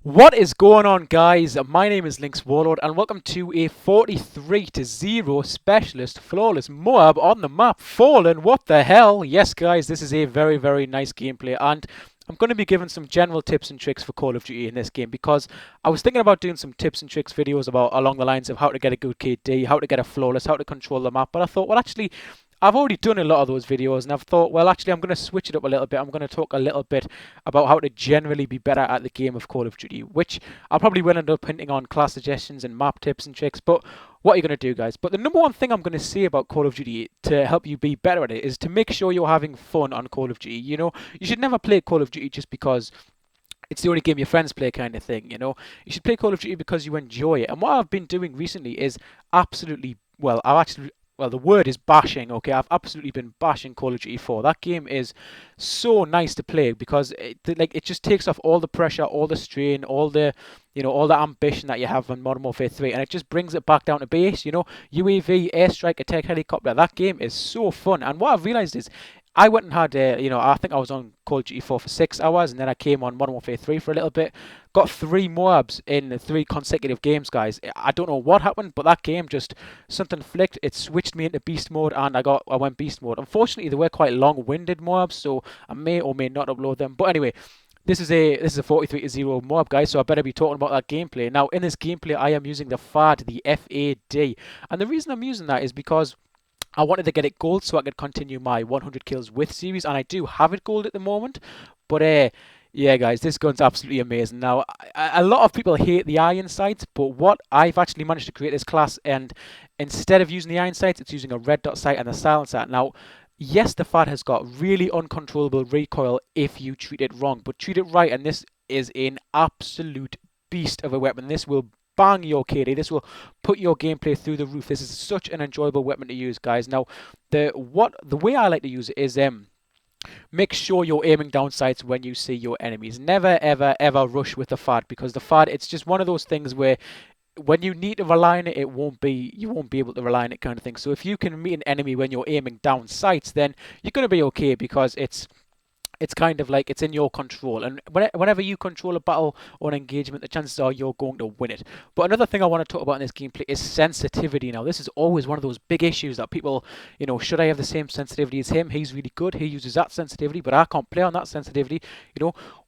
What is going on, guys? My name is LynxWarlord and welcome to a 43-0 specialist flawless Moab on the map. Fallen, what the hell? Yes, guys, this is a very nice gameplay, and I'm going to be giving some general tips and tricks for Call of Duty in this game because I was thinking about doing some tips and tricks videos about along the lines of how to get a good KD, how to get a flawless, how to control the map, but I thought, well, actually, I've already done a lot of those videos, and I've thought, well, actually, I'm going to switch it up a little bit. I'm going to talk a little bit about how to generally be better at the game of Call of Duty, which I probably will end up hinting on class suggestions and map tips and tricks. But what are you going to do, guys? But the number one thing I'm going to say about Call of Duty to help you be better at it is to make sure you're having fun on Call of Duty. You know, you should never play Call of Duty just because it's the only game your friends play kind of thing, you know. You should play Call of Duty because you enjoy it. And what I've been doing recently is absolutely, well, the word is bashing, okay? I've absolutely been bashing Call of Duty 4. That game is so nice to play because it just takes off all the pressure, all the strain, all the, all the ambition that you have on Modern Warfare 3, and it just brings it back down to base, you know. UAV, airstrike, attack helicopter, that game is so fun. And what I've realized is I went and had, I think I was on Call of Duty 4 for 6 hours, and then I came on Modern Warfare 3 for a little bit. Got three MO.A.Bs in three consecutive games, guys. I don't know what happened, but that game just something flicked. It switched me into beast mode, and I went beast mode. Unfortunately, they were quite long-winded MO.A.Bs, so I may or may not upload them. But anyway, this is a 43-0 MO.A.B, guys, so I better be talking about that gameplay. Now, in this gameplay, I am using the FAD, the FAD, and the reason I'm using that is because I wanted to get it gold so I could continue my 100 kills with series, and I do have it gold at the moment. But yeah, guys, this gun's absolutely amazing. Now, a lot of people hate the iron sights, but what I've actually managed to create this class, and instead of using the iron sights, it's using a red dot sight and a silencer. Now, yes, the FAD has got really uncontrollable recoil if you treat it wrong, but treat it right, and this is an absolute beast of a weapon. This will bang your KD. This will put your gameplay through the roof. This is such an enjoyable weapon to use, guys. Now, the way I like to use it is make sure you're aiming down sights when you see your enemies. Never ever rush with the FAD, because the FAD, it's just one of those things where when you need to rely on it, you won't be able to rely on it, kind of thing. So if you can meet an enemy when you're aiming down sights, then you're going to be okay, because it's kind of like it's in your control. And whenever you control a battle or an engagement, the chances are you're going to win it. But another thing I want to talk about in this gameplay is sensitivity. Now, this is always one of those big issues that people, should I have the same sensitivity as him? He's really good. He uses that sensitivity, but I can't play on that sensitivity.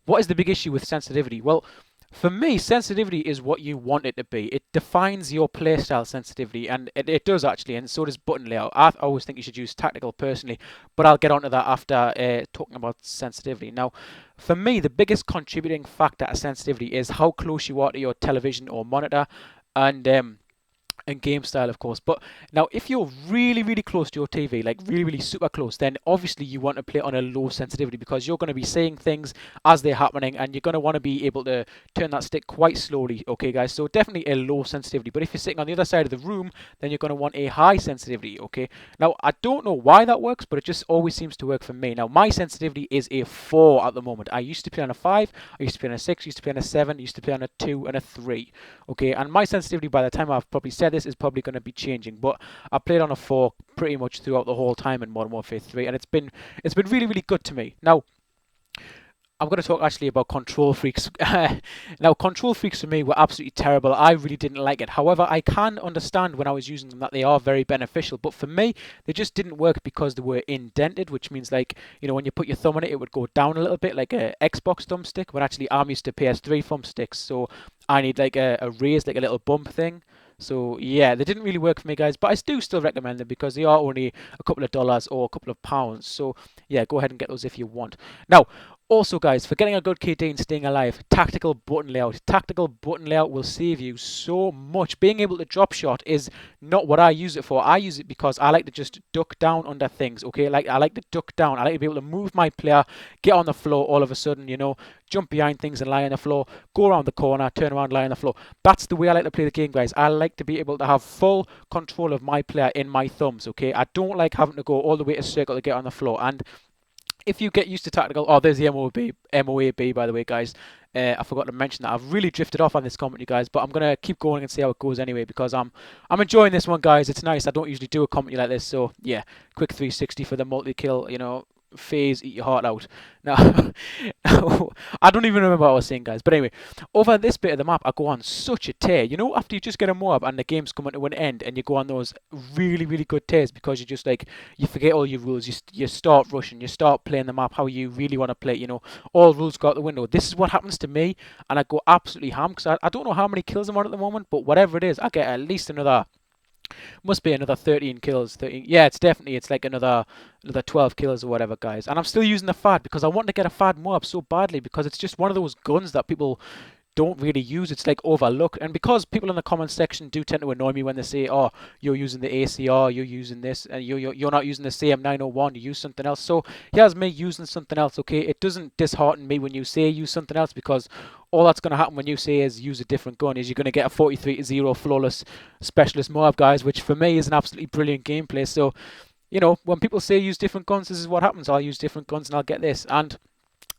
What is the big issue with sensitivity? Well, for me, sensitivity is what you want it to be. It defines your playstyle sensitivity, and it does actually, and so does button layout. I always think you should use tactical personally, but I'll get onto that after talking about sensitivity. Now, for me, the biggest contributing factor to sensitivity is how close you are to your television or monitor, and game style, of course. But now, if you're really close to your TV, like really super close, then obviously you want to play on a low sensitivity, because you're going to be seeing things as they're happening, and you're going to want to be able to turn that stick quite slowly, okay, guys? So definitely a low sensitivity. But if you're sitting on the other side of the room, then you're going to want a high sensitivity, okay? Now, I don't know why that works, but it just always seems to work for me. Now, my sensitivity is a 4 at the moment. I used to play on a 5, I used to play on a 6, I used to play on a 7, I used to play on a 2 and a 3, okay? And my sensitivity, by the time I've probably said this, is probably going to be changing, but I played on a 4 pretty much throughout the whole time in Modern Warfare 3, and it's been really good to me. Now, I'm going to talk actually about control freaks. Now, control freaks for me were absolutely terrible. I really didn't like it. However, I can understand when I was using them that they are very beneficial. But for me, they just didn't work because they were indented, which means, like, when you put your thumb on it, it would go down a little bit, like a Xbox thumbstick. When actually I'm used to PS3 thumbsticks, so I need like a raised, like a little bump thing. So yeah, they didn't really work for me, guys, but I do still recommend them because they are only a couple of dollars or a couple of pounds. So yeah, go ahead and get those if you want. Now, also, guys, for getting a good KD and staying alive, tactical button layout. Tactical button layout will save you so much. Being able to drop shot is not what I use it for. I use it because I like to just duck down under things, okay? Like, I like to duck down. I like to be able to move my player, get on the floor all of a sudden, jump behind things and lie on the floor, go around the corner, turn around, lie on the floor. That's the way I like to play the game, guys. I like to be able to have full control of my player in my thumbs, okay? I don't like having to go all the way to circle to get on the floor. And if you get used to tactical, oh, there's the M.O.A.B, by the way, guys. I forgot to mention that. I've really drifted off on this commentary, guys, but I'm gonna keep going and see how it goes anyway, because I'm enjoying this one, guys. It's nice. I don't usually do a commentary like this, so yeah, quick 360 for the multi kill. phase eat your heart out. Now, I don't even remember what I was saying, guys. But anyway, over this bit of the map, I go on such a tear. You know, after you just get a MO.A.B and the game's coming to an end, and you go on those really, really good tears because you just like you forget all your rules. You start rushing. You start playing the map how you really want to play. You know, all rules go out the window. This is what happens to me, and I go absolutely ham because I don't know how many kills I'm on at the moment, but whatever it is, I get at least another. Must be another 13 kills. 13. Yeah, it's like another 12 kills or whatever, guys. And I'm still using the FAD because I want to get a FAD MO.A.B so badly because it's just one of those guns that people don't really use. It's like overlooked, and because people in the comment section do tend to annoy me when they say, "Oh, you're using the ACR, you're using this, and you're not using the CM901, you use something else." So here's me using something else. Okay, it doesn't dishearten me when you say use something else because all that's going to happen when you say is use a different gun is you're going to get a 43-0 flawless specialist MO.A.B, guys, which for me is an absolutely brilliant gameplay. So you know, when people say use different guns, this is what happens. I'll use different guns and I'll get this. And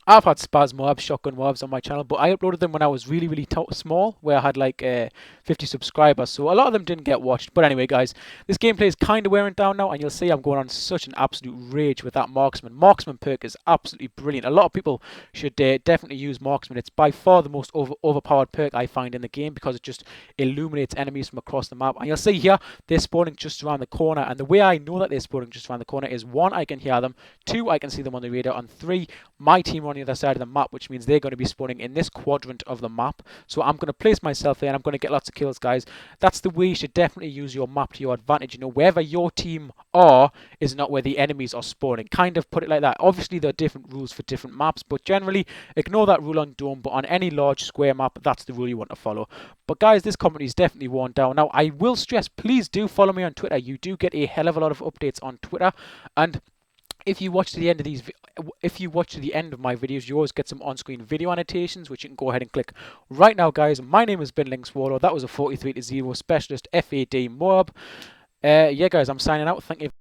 I've had Spaz MO.A.B, Shotgun MO.A.Bs on my channel, but I uploaded them when I was really, really small, where I had like 50 subscribers, so a lot of them didn't get watched. But anyway, guys, this gameplay is kind of wearing down now, and you'll see I'm going on such an absolute rage with that Marksman. Marksman perk is absolutely brilliant. A lot of people should definitely use Marksman. It's by far the most overpowered perk I find in the game because it just illuminates enemies from across the map. And you'll see here, they're spawning just around the corner, and the way I know that they're spawning just around the corner is 1, I can hear them, 2, I can see them on the radar, and 3, my team are on the other side of the map, which means they're going to be spawning in this quadrant of the map. So I'm going to place myself there and I'm going to get lots of kills, guys. That's the way you should definitely use your map to your advantage. You know, wherever your team are is not where the enemies are spawning. Kind of put it like that. Obviously, there are different rules for different maps, but generally, ignore that rule on Dome. But on any large square map, that's the rule you want to follow. But guys, this commentary is definitely worn down. Now, I will stress, please do follow me on Twitter. You do get a hell of a lot of updates on Twitter, and if you watch to the end of my videos, you always get some on-screen video annotations, which you can go ahead and click right now, guys. My name has been LynxWarlord. That was a 43-0 specialist FAD MO.A.B. Yeah, guys, I'm signing out. Thank you.